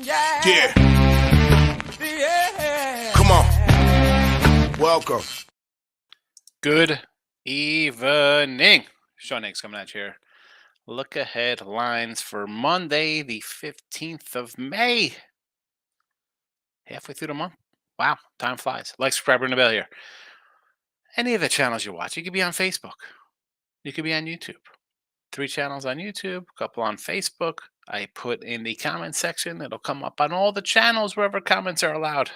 Yeah. Come on. Welcome. Good evening. Sean Higgs coming at you here. Look ahead lines for Monday, the 15th of May. Halfway through the month. Wow, time flies. Like, subscribe, ring the bell here. Any of the channels you watch, you could be on Facebook. You could be on YouTube. 3 channels on YouTube, a couple on Facebook. I put in the comment section. It'll come up on all the channels wherever comments are allowed.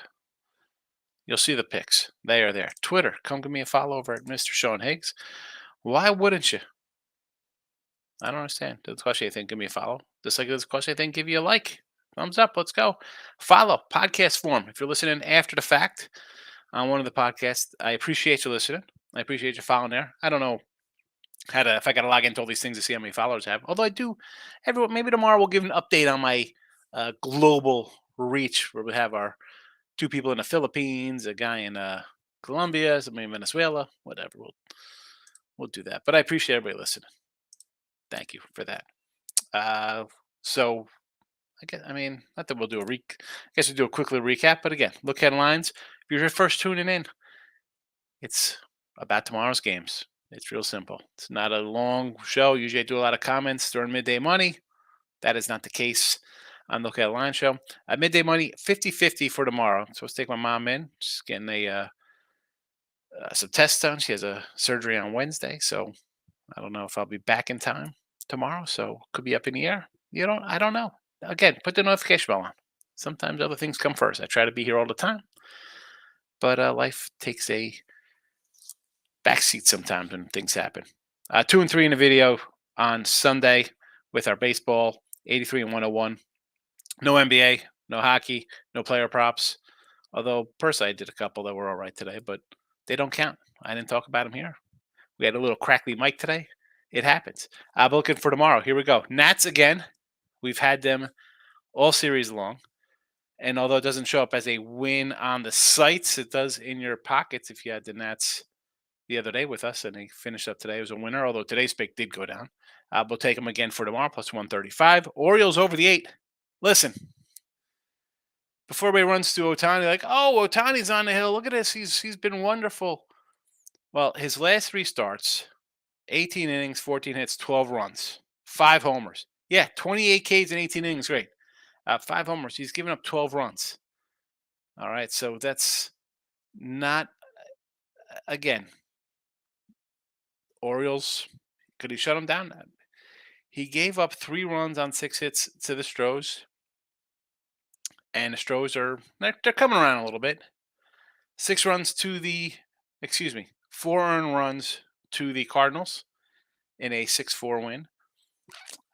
You'll see the pics. They are there. Twitter, come give me a follow over at Mr. Sean Higgs. Why wouldn't you? I don't understand. Does cost you anything? Give me a follow. Just like it doesn't cost you anything, give you a like. Thumbs up. Let's go. Follow. Podcast form. If you're listening after the fact on one of the podcasts, I appreciate you listening. I appreciate you following there. I don't know if I got to log into all these things to see how many followers I have. Although I do. Maybe tomorrow we'll give an update on my global reach, where we have our 2 people in the Philippines, a guy in Colombia, somebody in Venezuela, whatever. We'll do that. But I appreciate everybody listening. Thank you for that. So not that we'll do I guess we'll do a quick little recap, but again, look headlines. If you're first tuning in, it's about tomorrow's games. It's real simple. It's not a long show. Usually I do a lot of comments during Midday Money. That is not the case on Look at Line Show. Midday Money, 50-50 for tomorrow. So let's take my mom in. She's getting some tests done. She has a surgery on Wednesday, so I don't know if I'll be back in time tomorrow. So could be up in the air. I don't know. Again, put the notification bell on. Sometimes other things come first. I try to be here all the time, but life takes a backseat sometimes when things happen. 2 and 3 in the video on Sunday with our baseball, 83 and 101. No NBA, no hockey, no player props. Although personally, I did a couple that were all right today, but they don't count. I didn't talk about them here. We had a little crackly mic today. It happens. I'm looking for tomorrow. Here we go. Nats again. We've had them all series long. And although it doesn't show up as a win on the sites, it does in your pockets if you had the Nats the other day with us, and they finished up today as a winner, although today's pick did go down. We'll take them again for tomorrow, plus 135. Orioles over the 8. Listen, before everybody runs to Ohtani, like, oh, Ohtani's on the hill. Look at this. He's been wonderful. Well, his last 3 starts, 18 innings, 14 hits, 12 runs, 5 homers. Yeah, 28 Ks in 18 innings. Great. 5 homers. He's given up 12 runs. All right, so that's not, again, Orioles, could he shut him down? He gave up 3 runs on 6 hits to the Stros. And the Stros they're coming around a little bit. 4 earned runs to the Cardinals in a 6-4 win.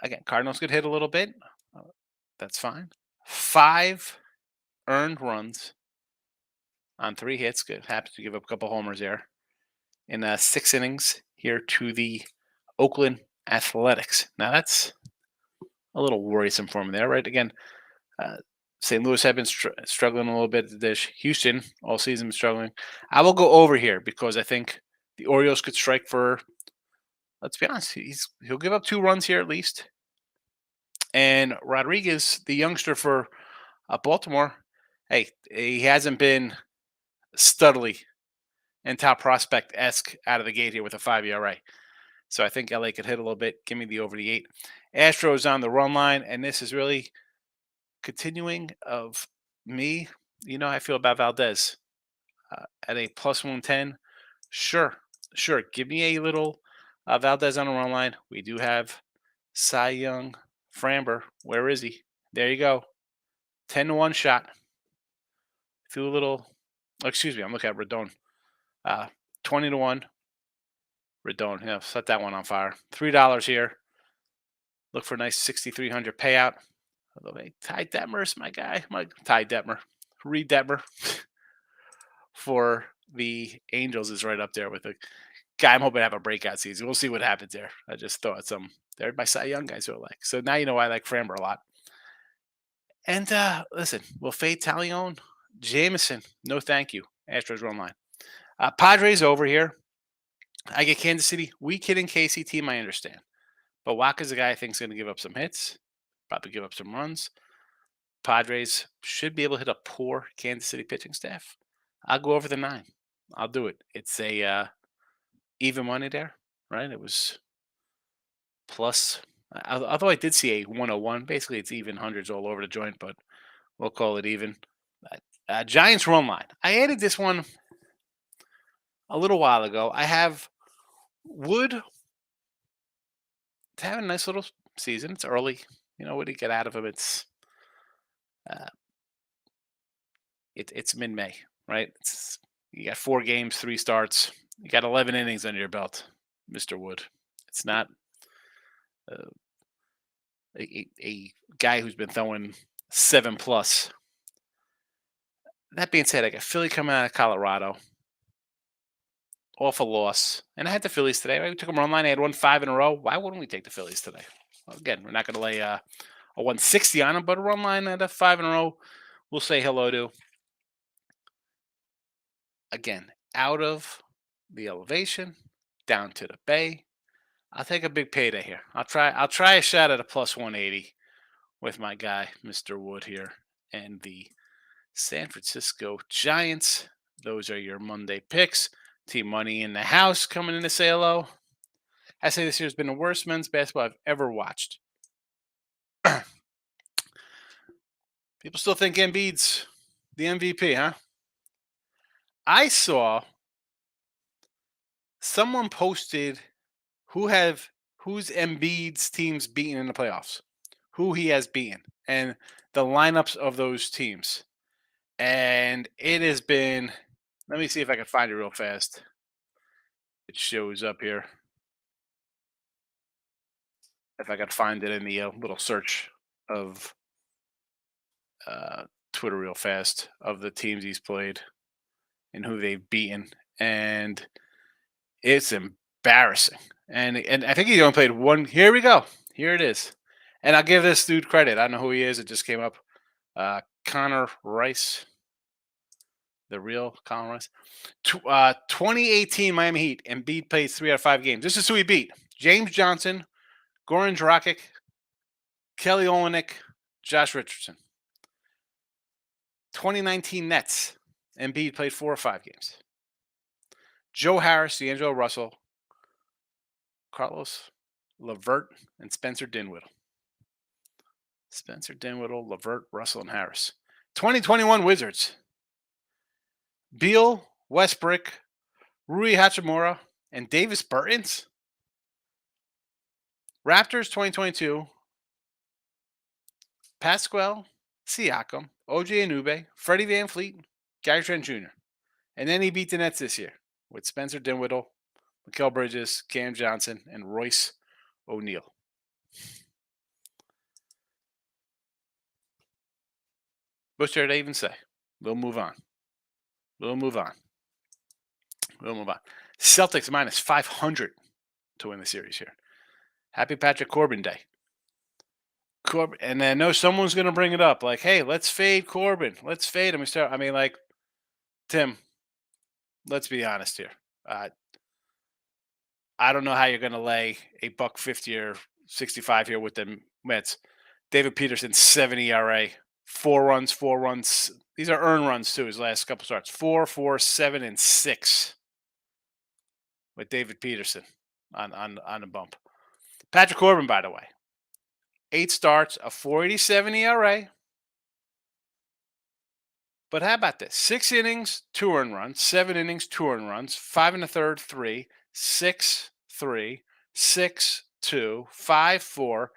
Again, Cardinals could hit a little bit. That's fine. 5 earned runs on 3 hits. Good. Happens to give up a couple homers there. In 6 innings here to the Oakland Athletics. Now that's a little worrisome for me there, right? Again, St. Louis have been struggling a little bit at the dish. Houston all season struggling. I will go over here because I think the Orioles could strike for, let's be honest, he'll give up 2 runs here at least. And Rodriguez, the youngster for Baltimore, hey, he hasn't been studly and top prospect-esque out of the gate here with a 5 ERA. So I think LA could hit a little bit. Give me the over the 8. Astros on the run line, and this is really continuing of me. You know how I feel about Valdez. At a plus 110, sure. Give me a little Valdez on the run line. We do have Cy Young, Framber. Where is he? There you go. 10-1 shot. Feel a little. Excuse me. I'm looking at Rodon. 20-1. Rodon. Yeah, set that one on fire. $3 here. Look for a nice 6,300 payout. Although, hey, Ty Detmer's my guy. Ty Detmer. Reed Detmer for the Angels is right up there with the guy I'm hoping to have a breakout season. We'll see what happens there. I just thought they're my Cy Young guys who I like. So now you know why I like Framber a lot. And listen, will fade Talion, Jameson, no thank you. Astros run line. Padres over here. I get Kansas City. Weak hitting KC team, I understand. But Waka's a guy I think is going to give up some hits, probably give up some runs. Padres should be able to hit a poor Kansas City pitching staff. I'll go over the 9. I'll do it. It's a even money there, right? It was plus. Although I did see a 101. Basically, it's even hundreds all over the joint, but we'll call it even. Giants run line. I added this one a little while ago. I have Wood having a nice little season. It's early. What do you get out of him? Uh, it's mid-May, right? You got 4 games, 3 starts. You got 11 innings under your belt, Mr. Wood. It's not uh, a guy who's been throwing 7 plus. That being said, I got Philly coming out of Colorado, off a loss, and I had the Phillies today. Right? We took them run line. I had won 5 in a row. Why wouldn't we take the Phillies today? Well, again, we're not going to lay a 160 on them, but a run line at a 5 in a row, we'll say hello to. Again, out of the elevation, down to the bay. I'll take a big payday here. I'll try a shot at a plus 180 with my guy, Mr. Wood here, and the San Francisco Giants. Those are your Monday picks. Team Money in the house coming in to say hello. I say this year has been the worst men's basketball I've ever watched. People still think Embiid's the MVP, huh? I saw someone posted who's Embiid's teams beaten in the playoffs, who he has beaten, and the lineups of those teams. And it has been, let me see if I can find it real fast. It shows up here. If I could find it in the little search of Twitter real fast of the teams he's played and who they've beaten. And it's embarrassing. And I think he only played one. Here we go. Here it is. And I'll give this dude credit. I don't know who he is. It just came up. Connor Rice. The real Colin Rice. 2018 Miami Heat. Embiid plays 3 out of 5 games. This is who he beat. James Johnson, Goran Dragic, Kelly Olynyk, Josh Richardson. 2019 Nets. Embiid played 4 or 5 games. Joe Harris, D'Angelo Russell, Carlos LeVert, and Spencer Dinwiddie. Spencer Dinwiddie, LeVert, Russell, and Harris. 2021 Wizards. Beal, Westbrook, Rui Hachimura, and Davis Bertans. Raptors 2022. Pascal Siakam, OJ Anunoby, Freddie Van Fleet, Gary Trent Jr. And then he beat the Nets this year with Spencer Dinwiddie, Mikal Bridges, Cam Johnson, and Royce O'Neal. What should I even say? We'll move on. Celtics minus 500 to win the series here. Happy Patrick Corbin Day. And I know someone's going to bring it up. Like, hey, let's fade Corbin. Let's fade him. Tim, let's be honest here. I don't know how you're going to lay a $1.50 or 65 here with the Mets. David Peterson, 70 ERA, 4 runs. These are earned runs too. His last couple starts, 4, 4, 7, and 6 with David Peterson on a bump. Patrick Corbin, by the way, 8 starts, a 4.87 ERA. But how about this? 6 innings, 2 earned runs. 7 innings, 2 earned runs. 5 1/3, 3. 6, 3. 6, 2. 5, 4.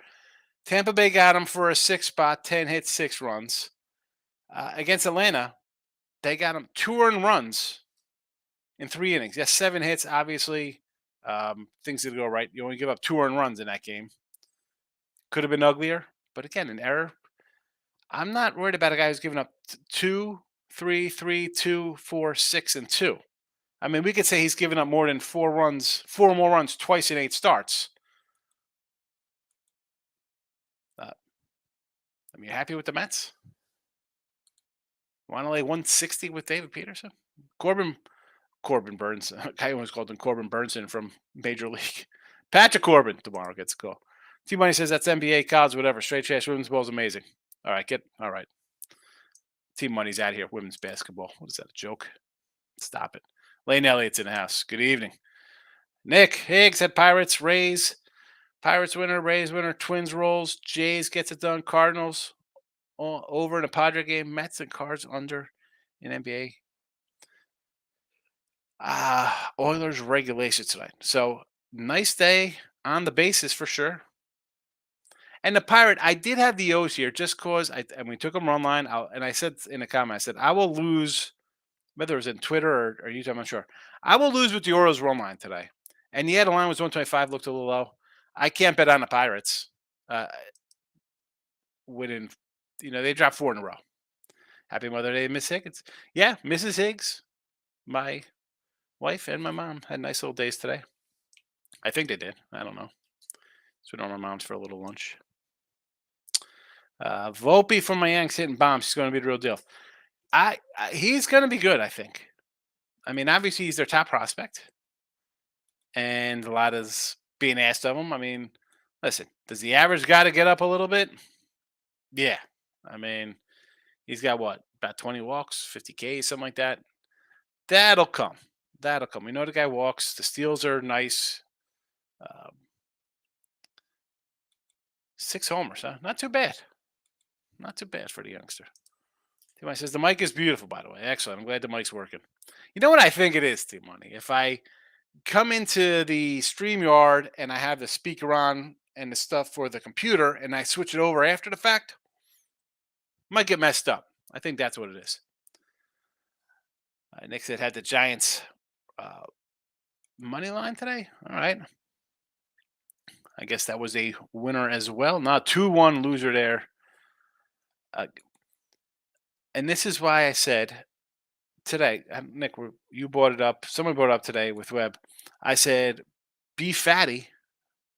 Tampa Bay got him for a 6 spot, 10 hits, 6 runs. Against Atlanta, they got him 2 earned runs in 3 innings. Yes, 7 hits, obviously. Things did go right. You only give up 2 earned runs in that game. Could have been uglier, but again, an error. I'm not worried about a guy who's giving up 2, 3, 3, 2, 4, 6, and 2. I mean, we could say he's given up more than 4 more runs twice in 8 starts. You happy with the Mets? Want to lay 160 with David Peterson? Corbin Burns. Guy always called him Corbin Burnson from Major League. Patrick Corbin tomorrow gets a call. T-Money says that's NBA, college, whatever. Straight trash women's ball is amazing. All right. Team Money's out here. Women's basketball. What is that? A joke? Stop it. Lane Elliott's in the house. Good evening. Nick Higgs at Pirates, Rays. Pirates winner, Rays winner, Twins rolls. Jays gets it done. Cardinals over in a Padre game. Mets and Cards under in NBA. Oilers regulation tonight. So nice day on the bases for sure. And the Pirate, I did have the O's here just cause and we took them run line. And I said in a comment, I said I will lose, whether it was in Twitter or YouTube, I'm not sure. I will lose with the Orioles run line today. And yeah, the line was 125, looked a little low. I can't bet on the Pirates. Winning, they dropped 4 in a row. Happy Mother Day, Miss Higgins. Yeah, Mrs. Higgs, my wife and my mom had nice little days today. I think they did. I don't know. So we went on my mom's for a little lunch. Volpe from my Yanks hitting bombs. He's going to be the real deal. He's going to be good, I think. I mean, obviously he's their top prospect, and a lot is being asked of him. I mean, listen, does the average guy to get up a little bit? Yeah. I mean, he's got what, about 20 walks, 50 Ks, something like that. That'll come. We know the guy walks. The steals are nice. 6 homers, huh? Not too bad. Not too bad for the youngster. T-Money says, the mic is beautiful, by the way. Excellent. I'm glad the mic's working. You know what I think it is, T-Money? If I come into the StreamYard and I have the speaker on and the stuff for the computer and I switch it over after the fact, might get messed up. I think that's what it is. Nick said had the Giants money line today. All right. I guess that was a winner as well. Not 2-1 loser there. And this is why I said today, Nick, you brought it up. Someone brought it up today with Webb. I said, B Fatty,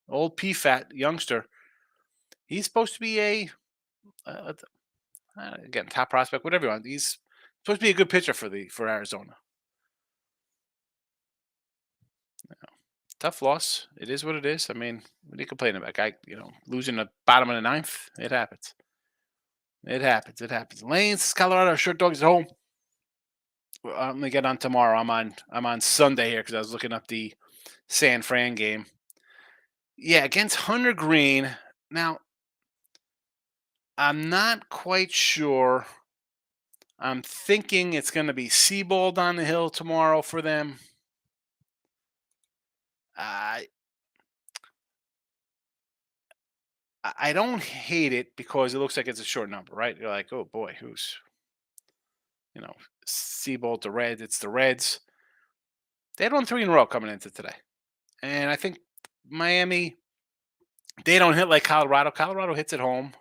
old P Fat youngster. He's supposed to be again, top prospect, whatever you want. He's supposed to be a good pitcher for Arizona. Tough loss. It is what it is. I mean, what are you complaining about? Guy, losing the bottom of the ninth. It happens. It happens. Lanes, Colorado, Short Dogs at home. I'm gonna get on tomorrow. I'm on Sunday here because I was looking up the San Fran game. Yeah, against Hunter Green. Now, I'm not quite sure. I'm thinking it's going to be Seabold on the hill tomorrow for them. I don't hate it because it looks like it's a short number, right? You're like, oh boy, who's, Seabold, the Reds. It's the Reds. They had won 3 in a row coming into today. And I think Miami, they don't hit like Colorado. Colorado hits at home.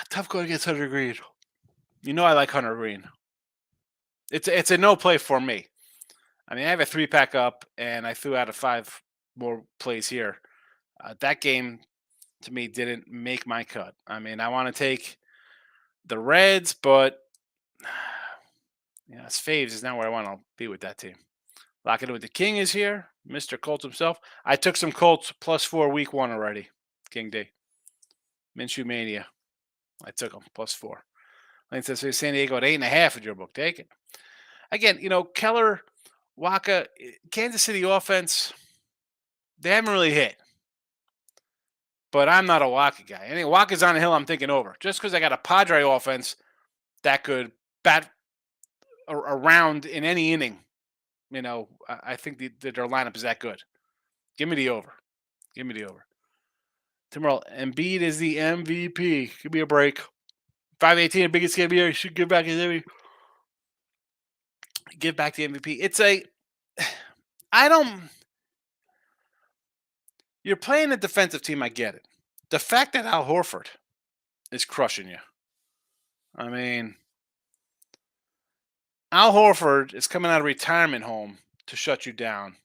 Tough going against Hunter Green. I like Hunter Green. It's a no play for me. I mean, I have a 3-pack up, and I threw out a 5 more plays here. That game, to me, didn't make my cut. I mean, I want to take the Reds, but Faves is not where I want to be with that team. Locking it with the King is here, Mr. Colts himself. I took some Colts +4 week 1 already. King D. Minshew Mania. I took them +4. Lane says San Diego at 8.5 with your book. Take it. Again, Keller, Waka, Kansas City offense, they haven't really hit. But I'm not a Waka guy. I think Waka's on the hill, I'm thinking over. Just because I got a Padre offense that could bat around in any inning, I think their lineup is that good. Give me the over. Tomorrow, Embiid is the MVP. Give me a break. 518, the biggest game of the year. You should give back his MVP. Give back the MVP. You're playing a defensive team, I get it. The fact that Al Horford is crushing you. I mean, Al Horford is coming out of retirement home to shut you down.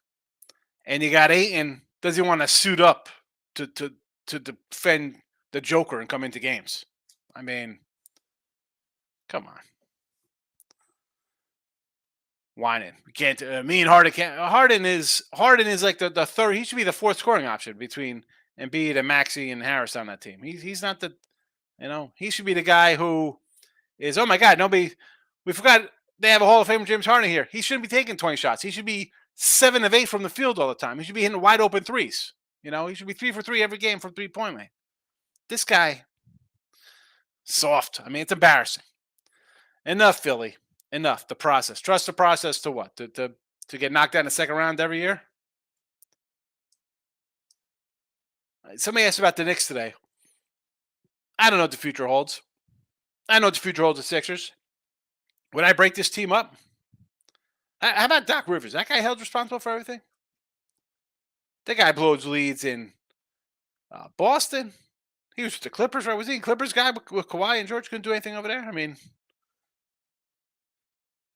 And you got Ayton, does he want to suit up to defend the Joker and come into games? I mean, come on. Whining. We can't. Me and Harden can't. Harden is like the third. He should be the 4th scoring option between Embiid and Maxey and Harris on that team. He's not the. He should be the guy who is, oh my God, we forgot they have a Hall of Famer James Harden here. He shouldn't be taking 20 shots. He should be 7 of 8 from the field all the time. He should be hitting wide open threes. He should be 3 for 3 every game from 3-point line. This guy, soft. I mean, it's embarrassing. Enough, Philly. Enough. The process. Trust the process to what? To get knocked out in the second round every year? Somebody asked about the Knicks today. I don't know what the future holds. I know what the future holds the Sixers. Would I break this team up? How about Doc Rivers? That guy held responsible for everything? That guy blows leads in Boston. He was with the Clippers, right? Was he a Clippers guy with Kawhi and George? Couldn't do anything over there? I mean,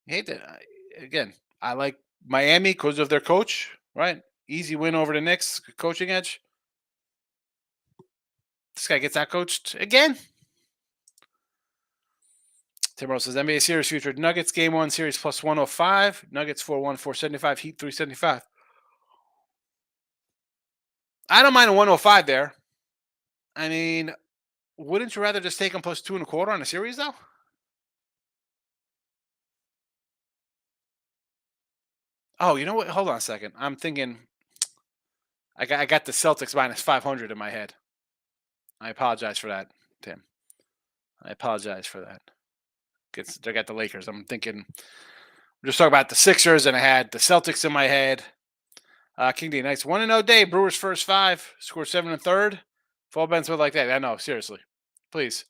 you hate that. Again, I like Miami because of their coach, right? Easy win over the Knicks, coaching edge. This guy gets out coached again. Tim Rose says NBA series future Nuggets game 1 series plus 105. Nuggets 4-1, 475. Heat 375. I don't mind a 105 there. I mean, wouldn't you rather just take them plus 2.25 on a series though? Oh, you know what? Hold on a second. I'm thinking I got the Celtics minus 500 in my head. I apologize for that, Tim. I apologize for that. They got the Lakers. I'm thinking we're just talking about the Sixers, and I had the Celtics in my head. King D, nice 1-0 day. Brewers first 5, score 7 and third. Fall Ben Smith like that. I know, seriously. Please.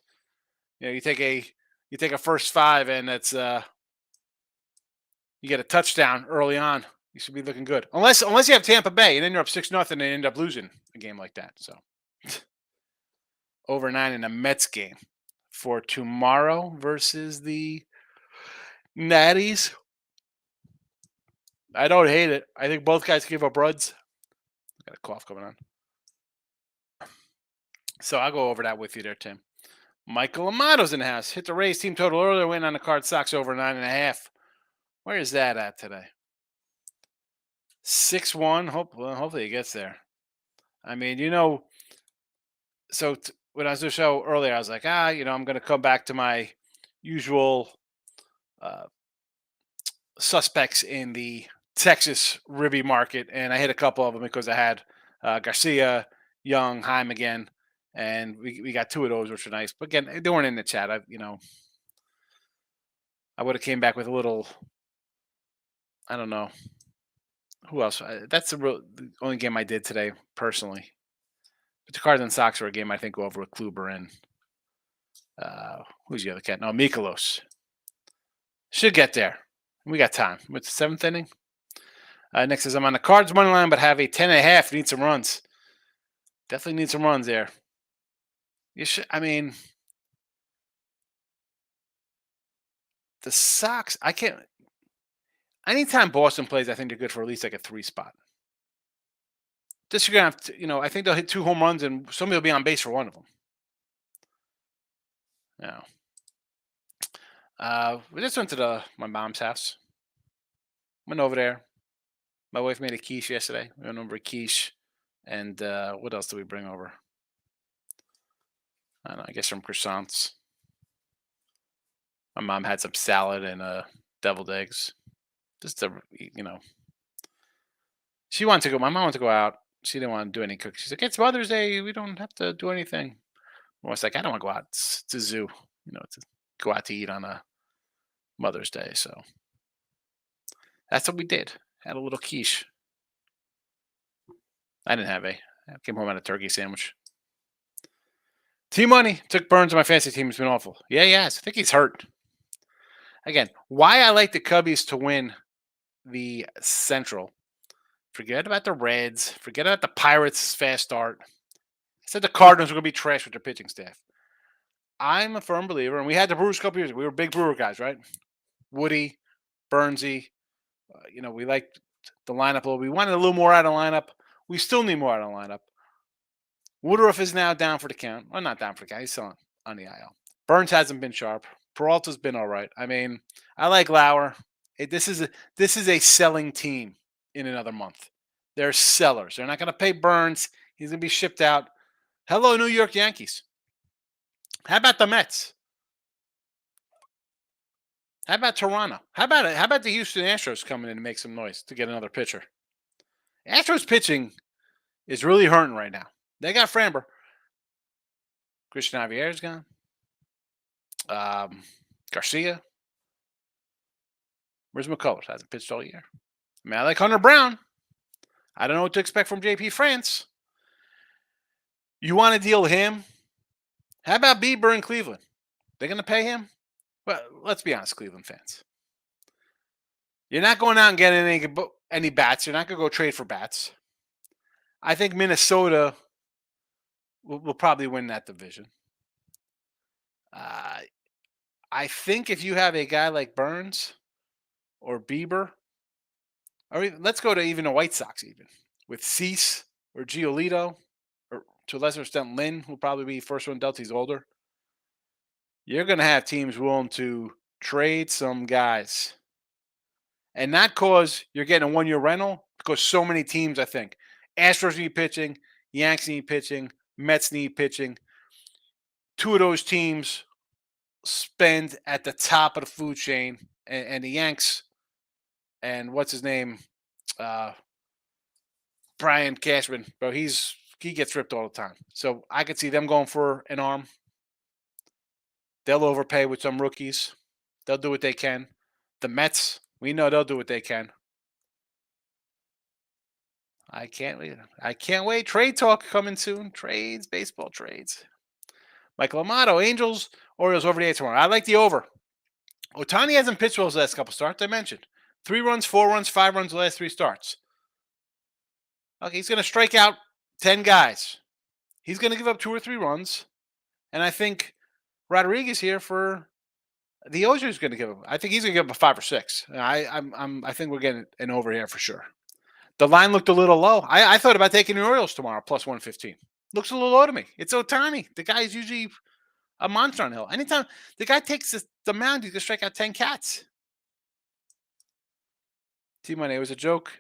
You take a first 5 and it's you get a touchdown early on. You should be looking good. Unless you have Tampa Bay and then you're up 6-0 and end up losing a game like that. So over 9 in a Mets game for tomorrow versus the Natties. I don't hate it. I think both guys give up runs. Got a cough coming on. So I'll go over that with you there, Tim. Michael Amato's in the house. Hit the Rays team total earlier. Win on the card. Sox over 9.5. Where is that at today? 6-1. Hopefully it gets there. I mean, so when I was doing the show earlier, I was like, I'm going to come back to my usual suspects in the Texas ribby market, and I hit a couple of them because I had Garcia, Young, Heim again, and we got 2 of those, which are nice. But again, they weren't in the chat. I would have came back with a little. I don't know who else. That's the only game I did today personally. But the Cards and Sox are a game I think go over with Kluber and who's the other cat? No, Mikolos. Should get there. We got time. What's the 7th inning? Next is I'm on the Cards money line, but have a 10.5. Need some runs. Definitely need some runs there. You should. I mean, the Sox. I can't. Anytime Boston plays, I think they're good for at least like a 3 spot. Just you're gonna have to, I think they'll hit 2 home runs and somebody will be on base for one of them. We just went to my mom's house. Went over there. My wife made a quiche yesterday. We went over a quiche, and what else did we bring over? I don't know. I guess some croissants. My mom had some salad and deviled eggs. Just to, she wanted to go. My mom wanted to go out. She didn't want to do any cooking. She's like, it's Mother's Day. We don't have to do anything. I was like, I don't want to go out. It's a zoo, to go out to eat on a Mother's Day. So that's what we did. Had a little quiche. I didn't have I came home on a turkey sandwich. Team Money took Burns on my fantasy team. It's been awful. Yeah, yes. I think he's hurt. Again, why I like the Cubbies to win the Central. Forget about the Reds. Forget about the Pirates' fast start. I said the Cardinals were going to be trash with their pitching staff. I'm a firm believer, and we had the Brewers a couple years ago. We were big Brewer guys, right? Woody, Burnsy. We liked the lineup a little. We wanted a little more out of the lineup. We still need more out of the lineup. Woodruff is now down for the count. Well, not down for the count. He's still on the IL. Burns hasn't been sharp. Peralta's been all right. I mean, I like Lauer. This is a selling team in another month. They're sellers. They're not going to pay Burns. He's going to be shipped out. Hello, New York Yankees. How about the Mets? How about Toronto? How about the Houston Astros coming in to make some noise to get another pitcher? Astros pitching is really hurting right now. They got Framber. Christian Javier's gone. Um, Garcia. Where's McCullers? Hasn't pitched all year. I mean, I like Hunter Brown. I don't know what to expect from JP France. You want to deal with him? How about Bieber in Cleveland? They're going to pay him? Well, let's be honest, Cleveland fans. You're not going out and getting any bats. You're not going to go trade for bats. I think Minnesota will probably win that division. Uh, I think if you have a guy like Burns or Bieber, or let's go to even the White Sox, even with Cease or Giolito, or to a lesser extent Lynn, who'll probably be first one dealt. He's older. You're going to have teams willing to trade some guys, and not cause you're getting a 1 year rental, because so many teams, I think, Astros need pitching, Yanks need pitching, Mets need pitching. Two of those teams spend at the top of the food chain, and the Yanks and what's his name, uh, Brian Cashman, bro, he gets ripped all the time. So I could see them going for an arm. They'll overpay with some rookies. They'll do what they can. The Mets, we know they'll do what they can. I can't wait. I can't wait. Trade talk coming soon. Trades, baseball trades. Michael Amato, Angels, Orioles over the 8 tomorrow. I like the over. Otani hasn't pitched well his last couple starts. I mentioned 3 runs, 4 runs, 5 runs the last 3 starts. Okay, he's going to strike out 10 guys. He's going to give up 2 or 3 runs, and I think Rodriguez here for the O's is going to give him. I think he's going to give up a 5 or 6. I think we're getting an over here for sure. The line looked a little low. I thought about taking the Orioles tomorrow plus 115. Looks a little low to me. It's Otani. The guy is usually a monster on the hill. Anytime the guy takes the mound, he's going to strike out 10 cats. T-Money, it was a joke.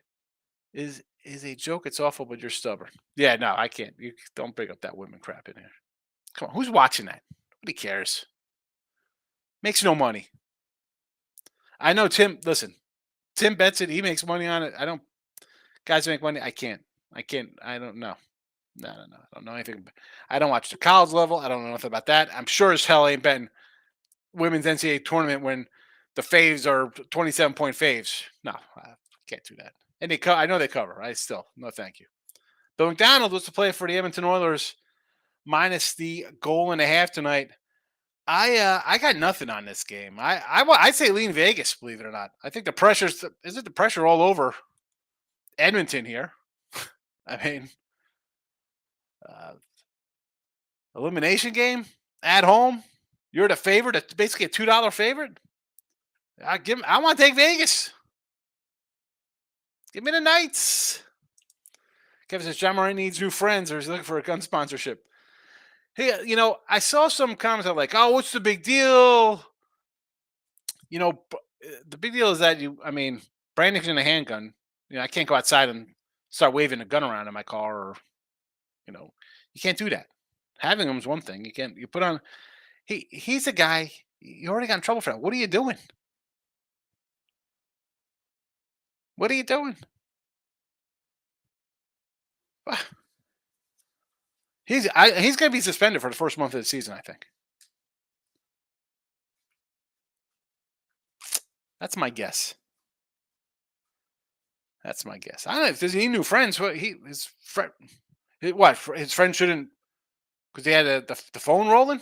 Is a joke. It's awful, but you're stubborn. Yeah, no, I can't. You don't bring up that women crap in here. Come on, who's watching that? Nobody cares. Makes no money. I know Tim. Listen, Tim bets it. He makes money on it. I don't. Guys make money. I can't. I can't. I don't know. No. I don't know anything. I don't watch the college level. I don't know nothing about that. I'm sure as hell ain't betting women's NCAA tournament when the faves are 27-point faves. No, I can't do that. And I know they cover. I still no, thank you. Bill McDonald was to play for the Edmonton Oilers minus the goal and a half tonight. I got nothing on this game. I'd say lean Vegas, believe it or not. I think the pressure all over Edmonton here. I mean, uh, elimination game at home. You're the favorite. It's basically a $2 favorite. I want to take Vegas. Give me the Knights. Kevin says John Moran needs new friends, or he's looking for a gun sponsorship. Hey, I saw some comments that like, "Oh, what's the big deal?" The big deal is that brandishing in a handgun. I can't go outside and start waving a gun around in my car, or you can't do that. Having them is one thing. You can't. You put on. He's a guy. You already got in trouble for that. What are you doing? What are you doing? He's going to be suspended for the first month of the season, I think. That's my guess. That's my guess. I don't know if there's any new friends. His friend shouldn't, because they had the phone rolling.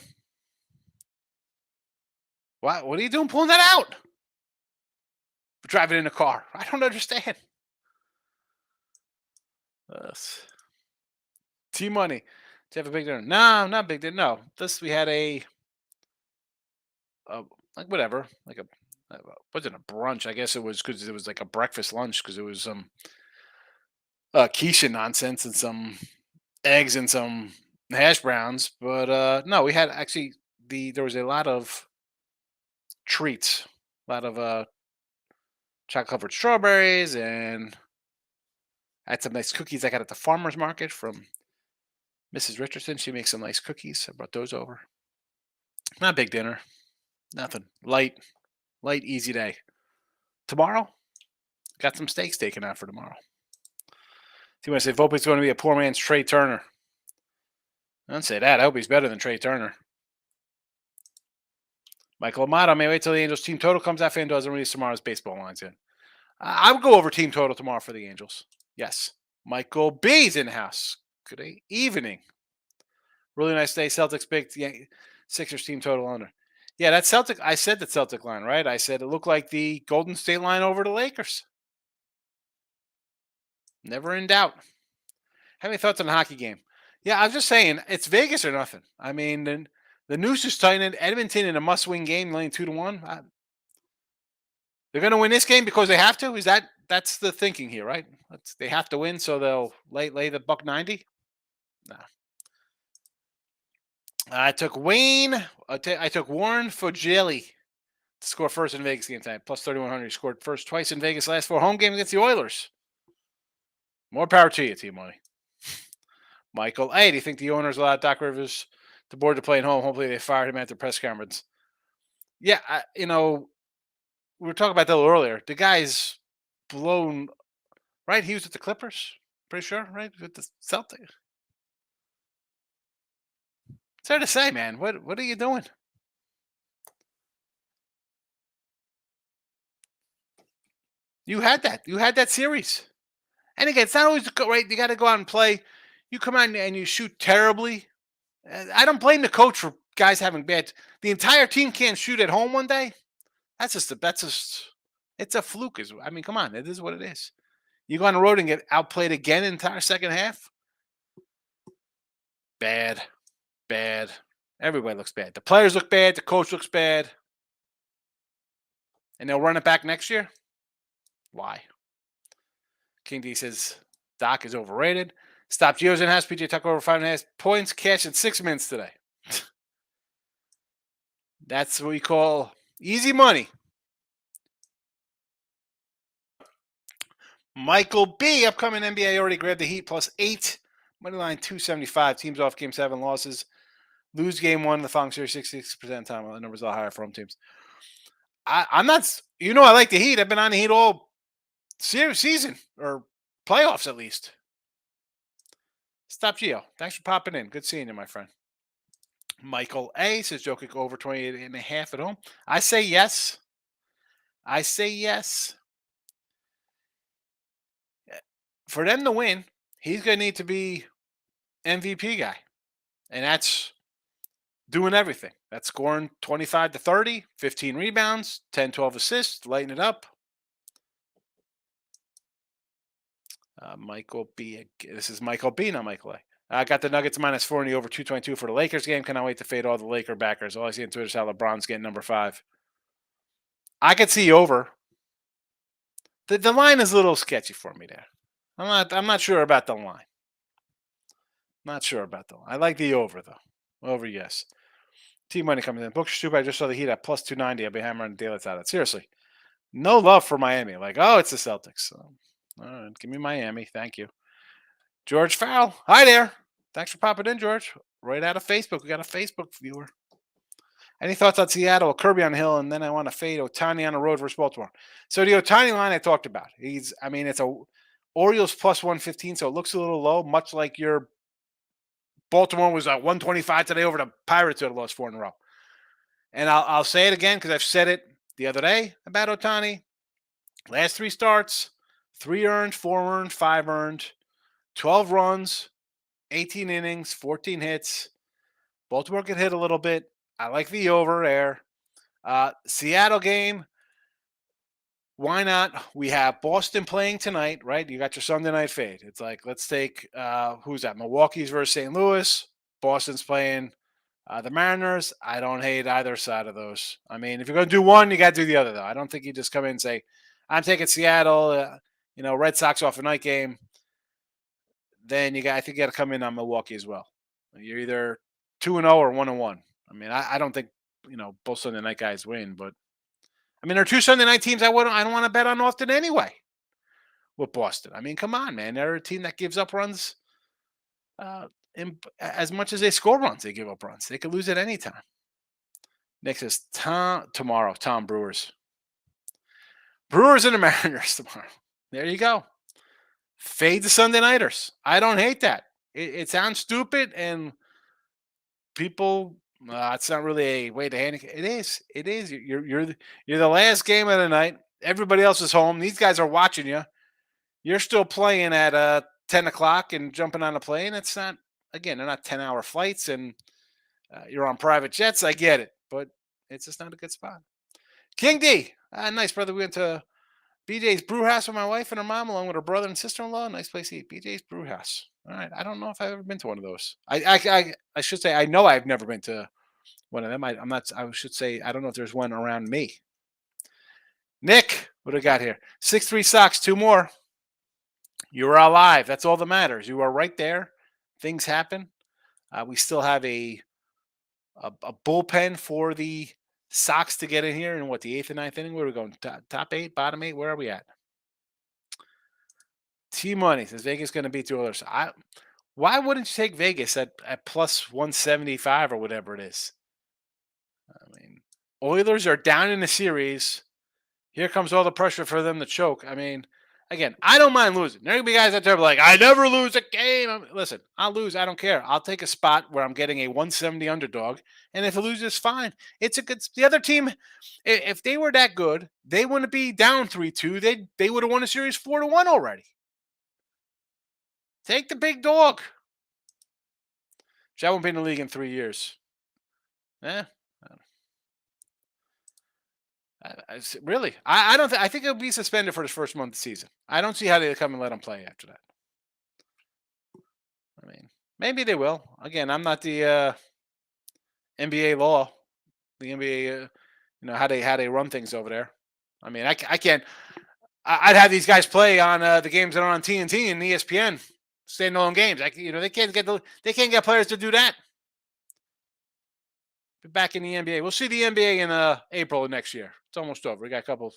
What are you doing pulling that out? Driving in a car. I don't understand. T-Money. To have a big dinner? No, not big dinner. No, we had a like whatever, like a wasn't a brunch. I guess it was because it was like a breakfast lunch, because it was some quiche nonsense and some eggs and some hash browns. But no, we had actually there was a lot of treats, a lot of chocolate covered strawberries, and I had some nice cookies I got at the farmer's market from Mrs. Richardson. She makes some nice cookies. I brought those over. Not big dinner. Nothing. Light, easy day. Tomorrow, got some steaks taken out for tomorrow. Do you want to say Volpe's going to be a poor man's Trey Turner? I don't say that. I hope he's better than Trey Turner. Michael Amato may wait till the Angels team total comes out. Fan doesn't release tomorrow's baseball lines yet. I would go over team total tomorrow for the Angels. Yes. Michael B's in the house. Good evening. Really nice day. Celtics big. Sixers team total under. Yeah, that Celtic. I said the Celtic line, right? I said it looked like the Golden State line over the Lakers. Never in doubt. Have any thoughts on the hockey game? Yeah, I was just saying it's Vegas or nothing. I mean, the noose is tightening. Edmonton in a must-win game, laying 2-1. They're going to win this game because they have to. That's the thinking here, right? They have to win, so they'll lay the buck 90. No. I took Wayne. I took Warren Fogelli to score first in Vegas game tonight. Plus 3,100. He scored first twice in Vegas last 4 home games against the Oilers. More power to you, Team Money. Michael, hey, do you think the owners allowed Doc Rivers the board to play at home? Hopefully they fired him at the press conference. Yeah, we were talking about that a little earlier. The guy's blown, right? He was at the Clippers, pretty sure, right? With the Celtics. It's hard to say, man. What are you doing? You had that. You had that series. And again, it's not always right. You got to go out and play. You come out and you shoot terribly. I don't blame the coach for guys having bad. The entire team can't shoot at home one day. That's just. It's a fluke. I mean, come on. It is what it is. You go on the road and get outplayed again in the entire second half. Bad. Everybody looks bad. The players look bad. The coach looks bad. And they'll run it back next year? Why? King D says Doc is overrated. Stop Geo's in house. PJ Tucker over 5.5 points. Cash in 6 minutes today. That's what we call easy money. Michael B. Upcoming NBA already grabbed the Heat plus 8. Moneyline 275. Teams off game 7 losses. Lose game 1 in the following series 66% time. The numbers are higher for home teams. I'm not. I like the Heat. I've been on the Heat all season or playoffs at least. Stop Geo. Thanks for popping in. Good seeing you, my friend. Michael A says Jokic over 28.5 at home. I say yes. For them to win, he's going to need to be MVP guy. And that's doing everything. That's scoring 25 to 30, 15 rebounds, 10, 12 assists, lighting it up. Michael B. This is Michael B, not Michael A. I got the Nuggets -4 in the over 222 for the Lakers game. Cannot wait to fade all the Laker backers. All I see on Twitter is how LeBron's getting number 5. I could see over. The line is a little sketchy for me there. I'm not sure about the line. I like the over though. Over, yes. Team money coming in. Books stupid. I just saw the Heat at plus 290. I'll be hammering the daylights out of it. Seriously. No love for Miami. Like, oh, it's the Celtics. So, all right, give me Miami. Thank you. George Farrell. Hi there. Thanks for popping in, George. Right out of Facebook. We got a Facebook viewer. Any thoughts on Seattle? Kirby on the hill, and then I want to fade Otani on the road versus Baltimore. So the Otani line I talked about. It's a Orioles plus 115, so it looks a little low, much like your Baltimore was at 125 today over the Pirates who had lost 4 in a row. And I'll say it again because I've said it the other day about Otani. Last 3 starts, 3 earned, 4 earned, 5 earned, 12 runs, 18 innings, 14 hits. Baltimore could hit a little bit. I like the over there. Seattle game. Why not? We have Boston playing tonight, right? You got your Sunday night fade. It's like, let's take, who's that? Milwaukee's versus St. Louis. Boston's playing the Mariners. I don't hate either side of those. I mean, if you're going to do one, you got to do the other, though. I don't think you just come in and say, I'm taking Seattle, Red Sox off a night game. Then I think you got to come in on Milwaukee as well. You're either 2-0 or 1-1. I mean, I don't think, both Sunday night guys win, but I mean, there are 2 Sunday night teams I don't want to bet on often anyway with Boston. I mean, come on, man. They're a team that gives up runs as much as they score runs. They give up runs. They could lose at any time. Next is Tom tomorrow. Tom Brewers. Brewers and the Mariners tomorrow. There you go. Fade the Sunday Nighters. I don't hate that. It sounds stupid, and people. It's not really a way to handicap. It is. It is. You're the last game of the night. Everybody else is home. These guys are watching you. You're still playing at 10 o'clock and jumping on a plane. It's not. Again, they're not 10-hour flights, and you're on private jets. I get it, but it's just not a good spot. King D, nice brother. We went to BJ's Brew House with my wife and her mom, along with her brother and sister-in-law. Nice place to eat. BJ's Brew House. All right. I don't know if I've ever been to one of those. I should say I know I've never been to one of them. I'm not. I should say I don't know if there's one around me. Nick, what do we got here? 6-3 Sox. Two more. You are alive. That's all that matters. You are right there. Things happen. We still have a bullpen for the Sox to get in here in what, the eighth and ninth inning. Where are we going? Top eight, bottom eight. Where are we at? T Money says Vegas going to beat the Oilers. Why wouldn't you take Vegas at plus 175 or whatever it is? I mean, Oilers are down in the series. Here comes all the pressure for them to choke. I mean, again, I don't mind losing. There are going to be guys out there like, I never lose a game. Listen, I'll lose. I don't care. I'll take a spot where I'm getting a 170 underdog. And if it loses, fine. It's a good. The other team, if they were that good, they wouldn't be down 3-2. They would have won a series 4-1 already. Take the big dog. I won't be in the league in 3 years. Really? I don't. I think he'll be suspended for his first month of the season. I don't see how they come and let him play after that. I mean, maybe they will. Again, I'm not the NBA law, the NBA. How they run things over there. I mean, I can't. I'd have these guys play on the games that are on TNT and ESPN, standalone games. They can't get players to do that. Back in the NBA, we'll see the NBA in April of next year. It's almost over. We got a couple,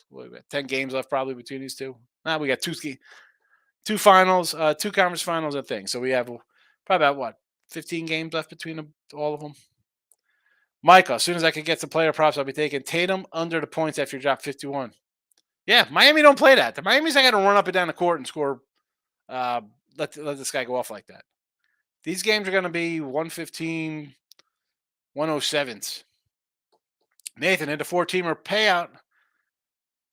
10 games left probably between these two. Now we got two finals, two conference finals, and things. So we have probably about 15 games left between all of them. Michael, as soon as I can get some player props, I'll be taking Tatum under the points after you drop 51. Yeah, Miami don't play that. The Miami's not going to run up and down the court and score. Let this guy go off like that. These games are going to be 115, 107s. Nathan hit a 4-teamer payout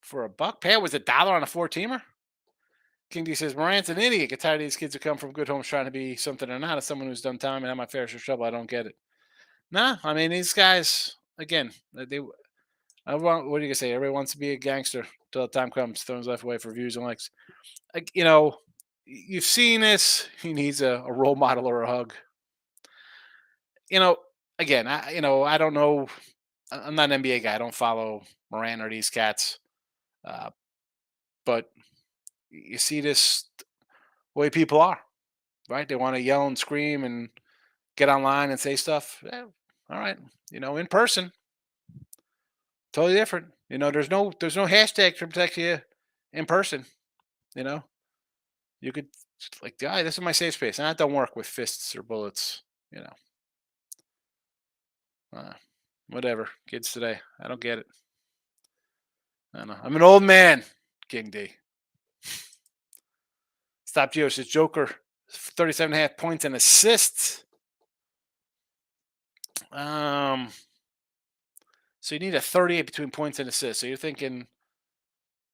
for $1. Payout was $1 on a 4-teamer. King D says Morant's an idiot. Get tired of these kids who come from good homes trying to be something they're not. As someone who's done time and had my fair share of trouble, I don't get it. Nah, I mean these guys again. What are you gonna say? Everybody wants to be a gangster till the time comes. Throws life away for views and likes. You've seen this. He needs a role model or a hug. Again, I don't know. I'm not an NBA guy. I don't follow Morant or these cats. But you see this way people are, right? They want to yell and scream and get online and say stuff. All right. In person, totally different. There's no hashtag to protect you in person. You could this is my safe space. And I don't work with fists or bullets, whatever. Kids today. I don't get it. I don't know. I'm an old man, King D. Stop Geo says Joker, 37.5 points and assists. So you need a 38 between points and assists. So you're thinking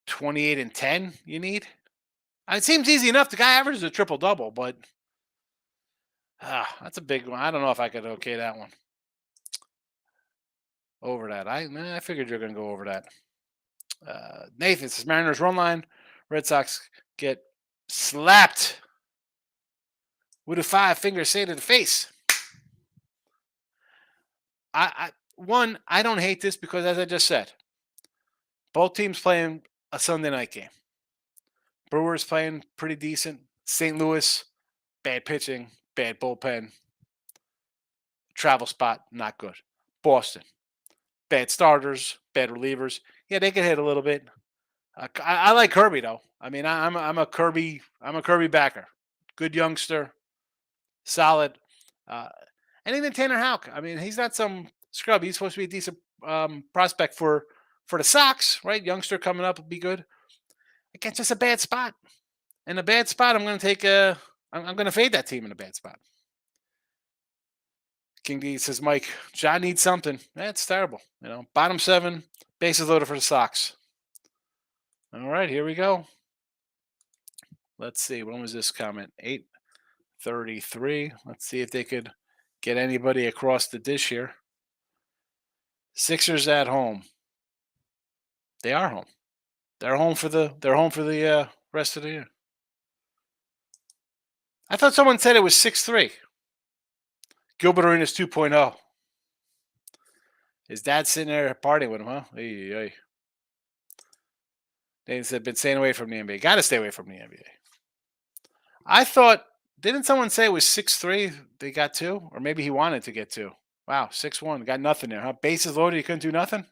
28 and 10 you need? It seems easy enough. The guy averages a triple-double, but that's a big one. I don't know if I could okay that one. Over that. I figured you're going to go over that. Nathan says Mariners run line. Red Sox get slapped with a 5-finger say to the face. I don't hate this because, as I just said, both teams playing a Sunday night game. Brewers playing pretty decent. St. Louis, bad pitching, bad bullpen. Travel spot, not good. Boston, bad starters, bad relievers. Yeah, they can hit a little bit. I like Kirby though. I mean, I'm a Kirby backer. Good youngster, solid. And even Tanner Houck. I mean, he's not some scrub. He's supposed to be a decent prospect for the Sox, right? Youngster coming up would be good. Again, just a bad spot. In a bad spot, I'm going to take a. I'm going to fade that team in a bad spot. King D says, Mike, John needs something. That's terrible. Bottom seven, bases loaded for the Sox. All right, here we go. Let's see. When was this comment? 8:33. Let's see if they could get anybody across the dish here. Sixers at home. They are home. They're home for the rest of the year. I thought someone said it was 6-3. Gilbert Arenas 2.0. His dad sitting there partying with him, huh? Hey. They said been staying away from the NBA. Got to stay away from the NBA. I thought, didn't someone say it was 6-3? They got two, or maybe he wanted to get two. Wow, 6-1. Got nothing there, huh? Bases loaded. You couldn't do nothing.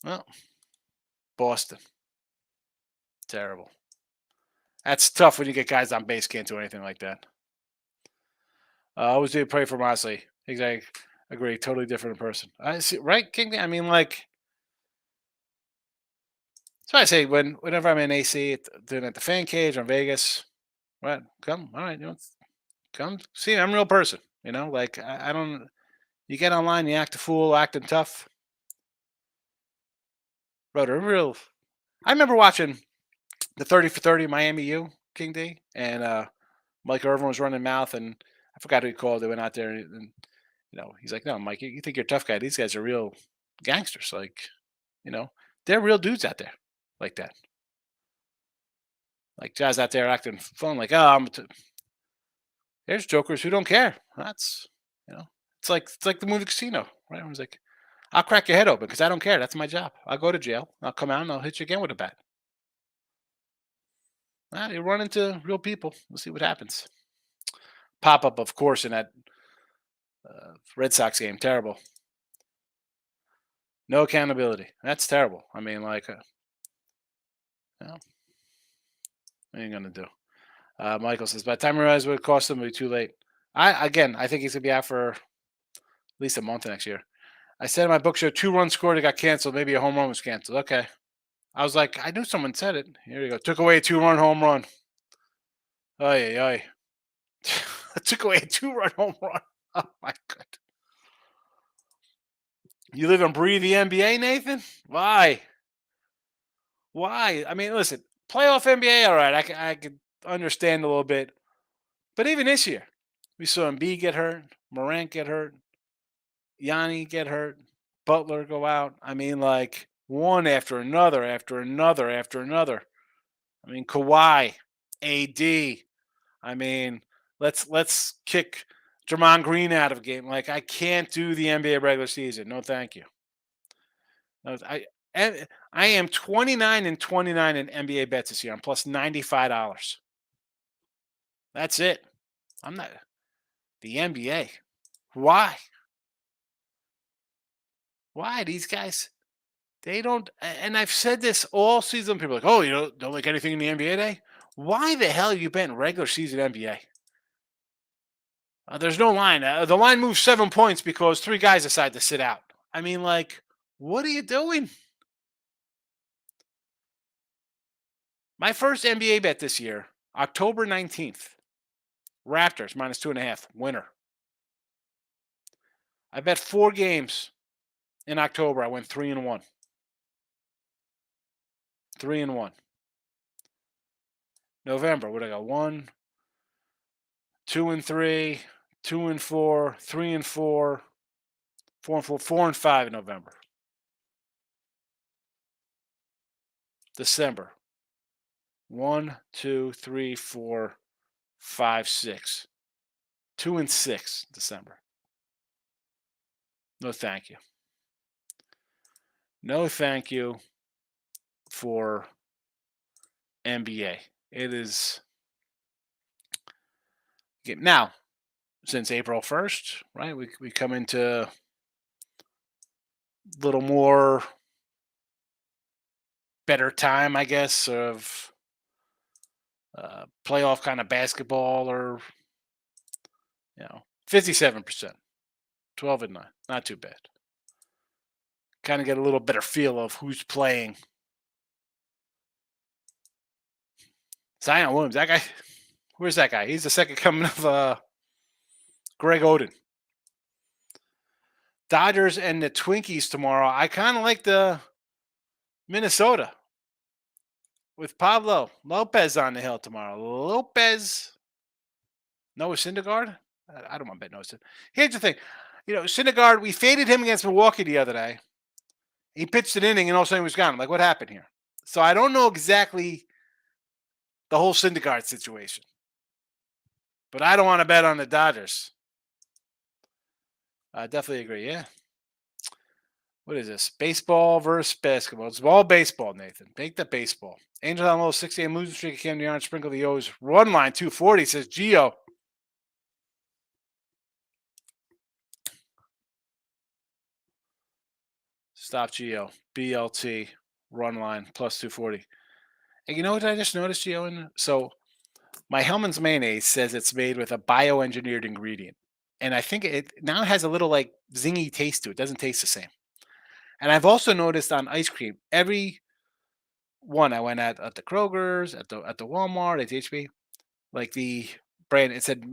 Well, Boston. Terrible. That's tough when you get guys on base can't do anything like that. I always do pray for Mosley. Exactly. Agree. Totally different person. I see. Right, King? I mean, like, that's why I say whenever I'm in AC, doing at the fan cage or in Vegas, right? Come, all right, come see. I'm a real person. Like I don't. You get online, you act a fool, acting tough. Bro, they're real. I remember watching the 30 for 30 Miami U King D, and Mike Irvin was running mouth, and I forgot who he called. They went out there, and he's like, "No, Mike, you think you're a tough guy? These guys are real gangsters. Like, you know, they're real dudes out there, like that. Like guys out there acting fun, like, oh, there's jokers who don't care. That's it's like the movie Casino, right? I was like, I'll crack your head open because I don't care. That's my job. I'll go to jail. I'll come out and I'll hit you again with a bat. You run into real people. We'll see what happens. Pop up, of course, in that Red Sox game. Terrible. No accountability. That's terrible. I mean, like, what are you gonna do? Michael says, by the time I realize what it cost him, it'll be too late. I think he's gonna be out for at least a month next year. I said in my book show, 2 runs scored, it got canceled. Maybe a home run was canceled. Okay. I was like, I knew someone said it. Here you go. Took away a 2 run home run. Oy, oy. Took away a 2 run home run. Oh my god. You live and breathe the NBA, Nathan? Why? Why? I mean, listen, playoff NBA, all right. I could understand a little bit. But even this year, we saw Embiid get hurt, Morant get hurt, Yanni get hurt, Butler go out. I mean, like one after another, after another, after another. I mean, Kawhi, AD. I mean, let's kick Draymond Green out of a game. Like, I can't do the NBA regular season. No, thank you. No, I am 29-29 in NBA bets this year. I'm plus $95. That's it. I'm not the NBA. Why? Why these guys? They don't. And I've said this all season. People are like, oh, don't like anything in the NBA day. Why the hell are you betting regular season NBA? There's no line. The line moves 7 points because 3 guys decide to sit out. I mean, like, what are you doing? My first NBA bet this year, October 19th, Raptors minus 2.5, winner. I bet 4 games in October. I went 3-1. 3-1. November, what I got? 1, 2-3, 2-4, 3-4, 4-4, 4-5 in November. December, 1, 2, 3, 4, 5, 6. 2-6 December. No, thank you. No, thank you for NBA. It is now since April 1st, right? We come into a little more better time, I guess, of playoff kind of basketball or 57%, 12-9, not too bad. Kind of get a little better feel of who's playing. Zion Williams, that guy. Where's that guy? He's the second coming of Greg Oden. Dodgers and the Twinkies tomorrow. I kind of like the Minnesota with Pablo Lopez on the hill tomorrow. Lopez, Noah Syndergaard. I don't want to bet Noah. Here's the thing, Syndergaard. We faded him against Milwaukee the other day. He pitched an inning and all of a sudden he was gone. I'm like, what happened here? So I don't know exactly the whole Syndergaard situation, but I don't want to bet on the Dodgers. I definitely agree. Yeah. What is this? Baseball versus basketball. It's all baseball, Nathan. Make the baseball. Angels on low 6 a.m. losing streak. Cam Newton sprinkle the O's. Run line 240 says Gio. Stop Gio. BLT. Run line plus 240. And you know what I just noticed, Gio? So my Hellman's mayonnaise says it's made with a bioengineered ingredient. And I think it now has a little like zingy taste to it. It doesn't taste the same. And I've also noticed on ice cream, every one I went at the Kroger's, at the Walmart, at the HB, like the brand, it said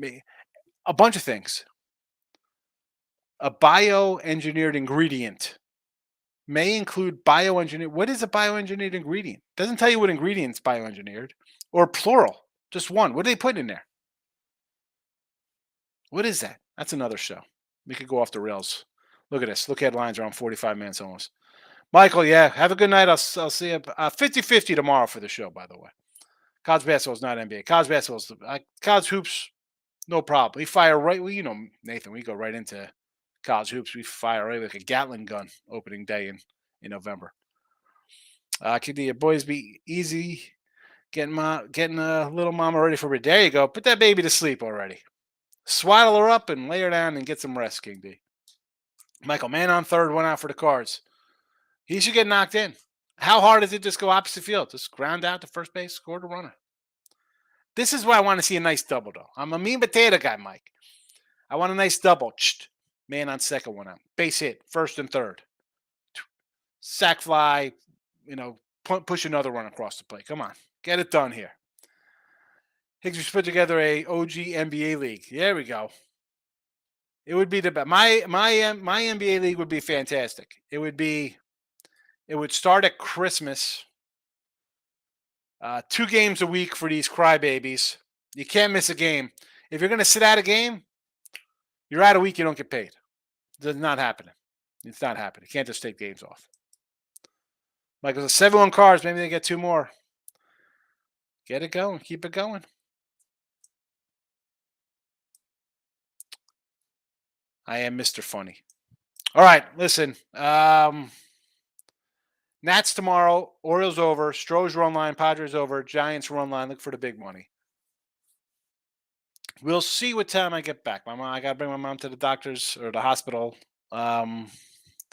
a bunch of things. A bioengineered ingredient may include bioengineered. What is a bioengineered ingredient? Doesn't tell you what ingredients bioengineered or plural. Just one. What do they put in there? What is that? That's another show. We could go off the rails. Look at this. Look at lines around 45 minutes almost. Michael, yeah, have a good night. I'll see you 50-50 tomorrow for the show, by the way. College basketball is not NBA. College basketball is college hoops, no problem. We fire right, Nathan, we go right into college hoops. We fire right like a Gatling gun opening day in November. Could the boys be easy getting little mama ready for bed? There you go. Put that baby to sleep already. Swaddle her up and lay her down and get some rest, King D. Michael, man on third, went out for the Cards. He should get knocked in. How hard is it just go opposite field? Just ground out to first base, score the runner. This is why I want to see a nice double, though. I'm a mean potato guy, Mike. I want a nice double. Man on second, one out. Base hit, first and third. Sack fly, push another run across the plate. Come on, get it done here. Higgs put together a OG NBA league. There we go. It would be the best. My NBA league would be fantastic. It would start at Christmas. 2 games a week for these crybabies. You can't miss a game. If you're going to sit out a game, you're out a week, you don't get paid. It's not happening. It's not happening. You can't just take games off. Michael's 7-1 Cards. Maybe they get 2 more. Get it going. Keep it going. I am Mr. Funny. All right, listen. Nats tomorrow. Orioles over. Stros run line. Padres over. Giants run line. Look for the big money. We'll see what time I get back. I got to bring my mom to the doctor's or the hospital. It's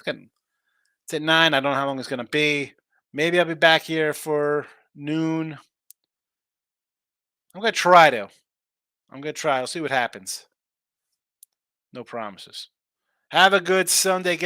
at 9. I don't know how long it's going to be. Maybe I'll be back here for noon. I'm going to try to. I'll see what happens. No promises. Have a good Sunday. Get